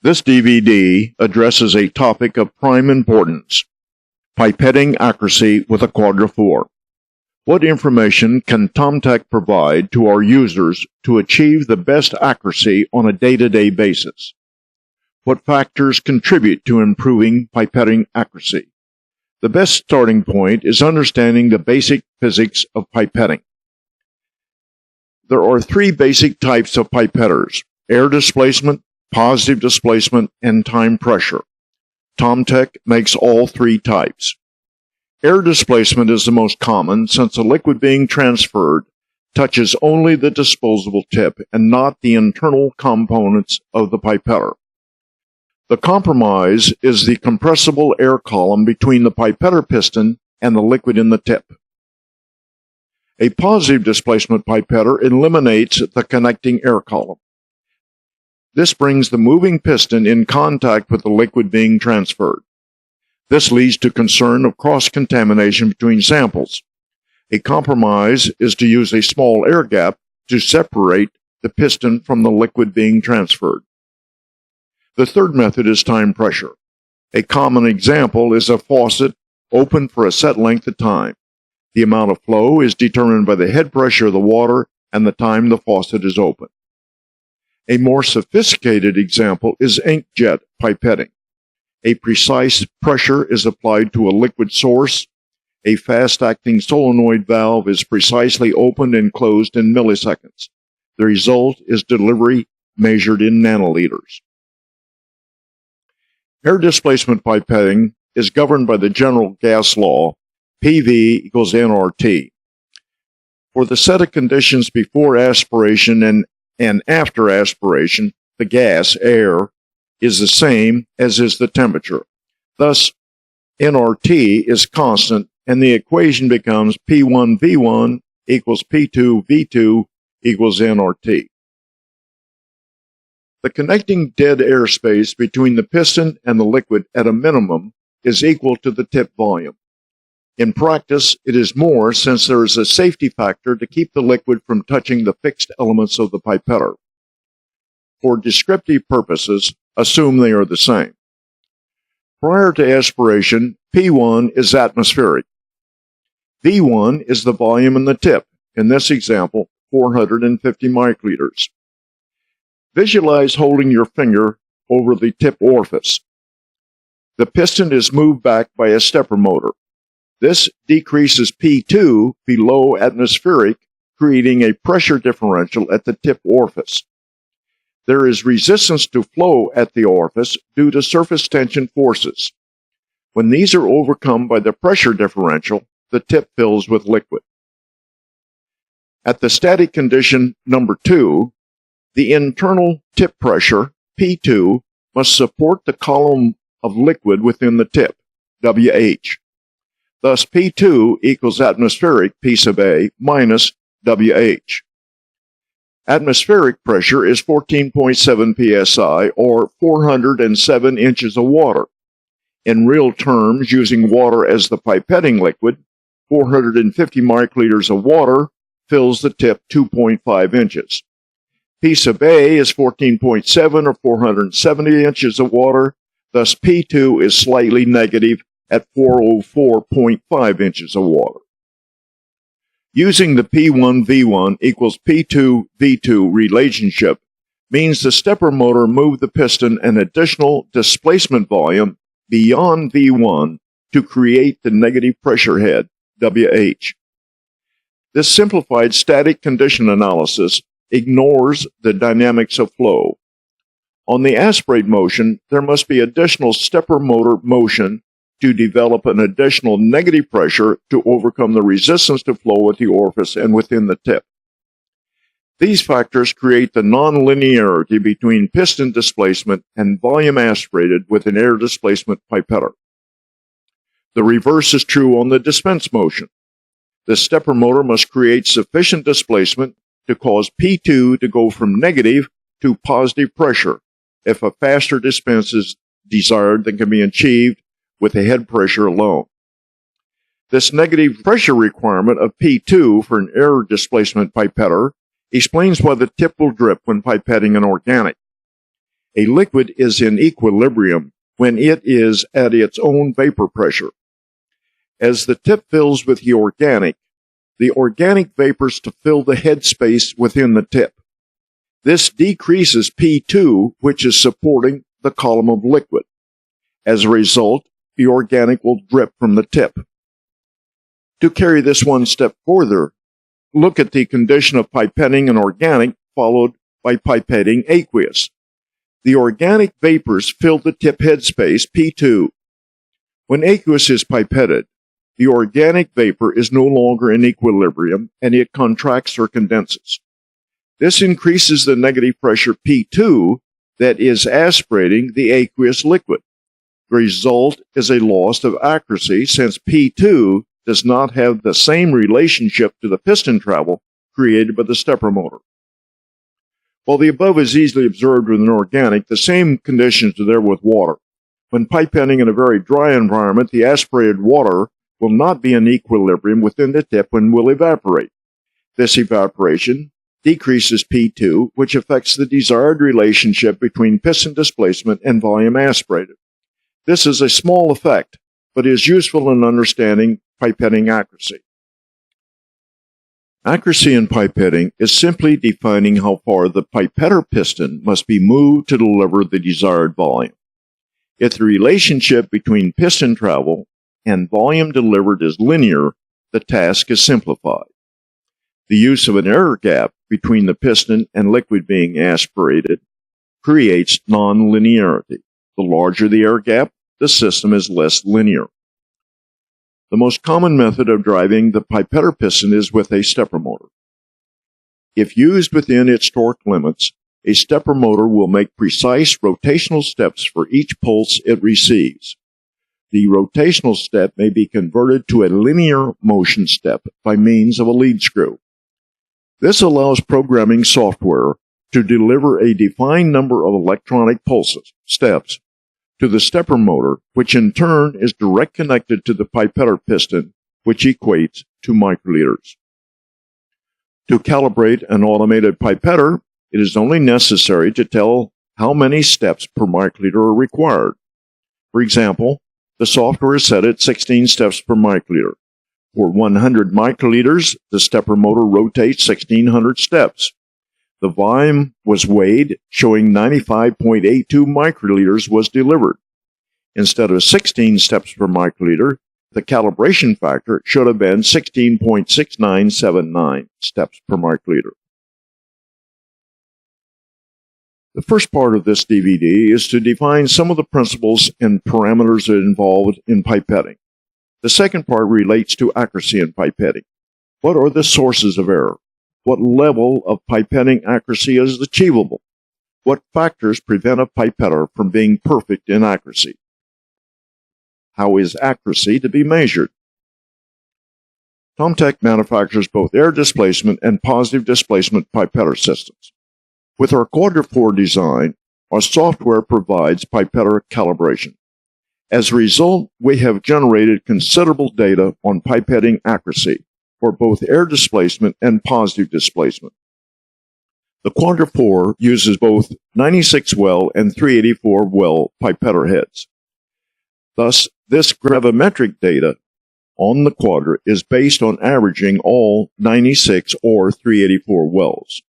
This DVD addresses a topic of prime importance: pipetting accuracy with a quadraphore. What information can Tomtec provide to our users to achieve the best accuracy on a day-to-day basis? What factors contribute to improving pipetting accuracy? The best starting point is understanding the basic physics of pipetting. There are three basic types of pipetters: air displacement, positive displacement, and time pressure. Tomtec makes all three types. Air displacement is the most common since the liquid being transferred touches only the disposable tip and not the internal components of the pipetter. The compromise is the compressible air column between the pipetter piston and the liquid in the tip. A positive displacement pipetter eliminates the connecting air column. This brings the moving piston in contact with the liquid being transferred. This leads to concern of cross-contamination between samples. A compromise is to use a small air gap to separate the piston from the liquid being transferred. The third method is time pressure. A common example is a faucet open for a set length of time. The amount of flow is determined by the head pressure of the water and the time the faucet is open. A more sophisticated example is inkjet pipetting. A precise pressure is applied to a liquid source. A fast-acting solenoid valve is precisely opened and closed in milliseconds. The result is delivery measured in nanoliters. Air displacement pipetting is governed by the general gas law, PV equals nRT. For the set of conditions before aspiration and after aspiration, the gas, air, is the same as is the temperature. Thus, nRT is constant, and the equation becomes P1V1 equals P2V2 equals nRT. The connecting dead airspace between the piston and the liquid at a minimum is equal to the tip volume. In practice, it is more since there is a safety factor to keep the liquid from touching the fixed elements of the pipetter. For descriptive purposes, assume they are the same. Prior to aspiration, P1 is atmospheric. V1 is the volume in the tip, in this example, 450 microliters. Visualize holding your finger over the tip orifice. The piston is moved back by a stepper motor. This decreases P2 below atmospheric, creating a pressure differential at the tip orifice. There is resistance to flow at the orifice due to surface tension forces. When these are overcome by the pressure differential, the tip fills with liquid. At the static condition number 2, the internal tip pressure, P2, must support the column of liquid within the tip, WH. Thus, P2 equals atmospheric, P sub A, minus WH. Atmospheric pressure is 14.7 psi, or 407 inches of water. In real terms, using water as the pipetting liquid, 450 microliters of water fills the tip 2.5 inches. P sub A is 14.7 or 470 inches of water, thus P2 is slightly negative at 404.5 inches of water. Using the P1V1 equals P2V2 relationship means the stepper motor moved the piston an additional displacement volume beyond V1 to create the negative pressure head, WH. This simplified static condition analysis ignores the dynamics of flow. On the aspirate motion, there must be additional stepper motor motion to develop an additional negative pressure to overcome the resistance to flow at the orifice and within the tip. These factors create the nonlinearity between piston displacement and volume aspirated with an air displacement pipetter. The reverse is true on the dispense motion. The stepper motor must create sufficient displacement to cause P2 to go from negative to positive pressure if a faster dispense is desired than can be achieved with the head pressure alone. This negative pressure requirement of P2 for an air displacement pipetter explains why the tip will drip when pipetting an organic. A liquid is in equilibrium when it is at its own vapor pressure. As the tip fills with the organic vapors to fill the headspace within the tip. This decreases P2, which is supporting the column of liquid. As a result, the organic will drip from the tip. To carry this one step further, look at the condition of pipetting an organic followed by pipetting aqueous. The organic vapors fill the tip headspace, P2. When aqueous is pipetted, the organic vapor is no longer in equilibrium and it contracts or condenses. This increases the negative pressure P2 that is aspirating the aqueous liquid. The result is a loss of accuracy since P2 does not have the same relationship to the piston travel created by the stepper motor. While the above is easily observed with an organic, the same conditions are there with water. When pipetting in a very dry environment, the aspirated water will not be in equilibrium within the tip and will evaporate. This evaporation decreases P2, which affects the desired relationship between piston displacement and volume aspirated. This is a small effect, but is useful in understanding pipetting accuracy. Accuracy in pipetting is simply defining how far the pipetter piston must be moved to deliver the desired volume. If the relationship between piston travel and volume delivered is linear, the task is simplified. The use of an air gap between the piston and liquid being aspirated creates non-linearity. The larger the air gap, the system is less linear. The most common method of driving the pipetter piston is with a stepper motor. If used within its torque limits, a stepper motor will make precise rotational steps for each pulse it receives. The rotational step may be converted to a linear motion step by means of a lead screw. This allows programming software to deliver a defined number of electronic pulses, steps, to the stepper motor, which in turn is direct connected to the pipetter piston, which equates to microliters. To calibrate an automated pipetter, it is only necessary to tell how many steps per microliter are required. For example, the software is set at 16 steps per microliter. For 100 microliters, the stepper motor rotates 1600 steps. The volume was weighed, showing 95.82 microliters was delivered. Instead of 16 steps per microliter, the calibration factor should have been 16.6979 steps per microliter. The first part of this DVD is to define some of the principles and parameters involved in pipetting. The second part relates to accuracy in pipetting. What are the sources of error? What level of pipetting accuracy is achievable? What factors prevent a pipetter from being perfect in accuracy? How is accuracy to be measured? Tomtec manufactures both air displacement and positive displacement pipetter systems. With our Quadra-4 design, our software provides pipetter calibration. As a result, we have generated considerable data on pipetting accuracy for both air displacement and positive displacement. The Quadra-4 uses both 96 well and 384 well pipetter heads. Thus, this gravimetric data on the Quadra is based on averaging all 96 or 384 wells.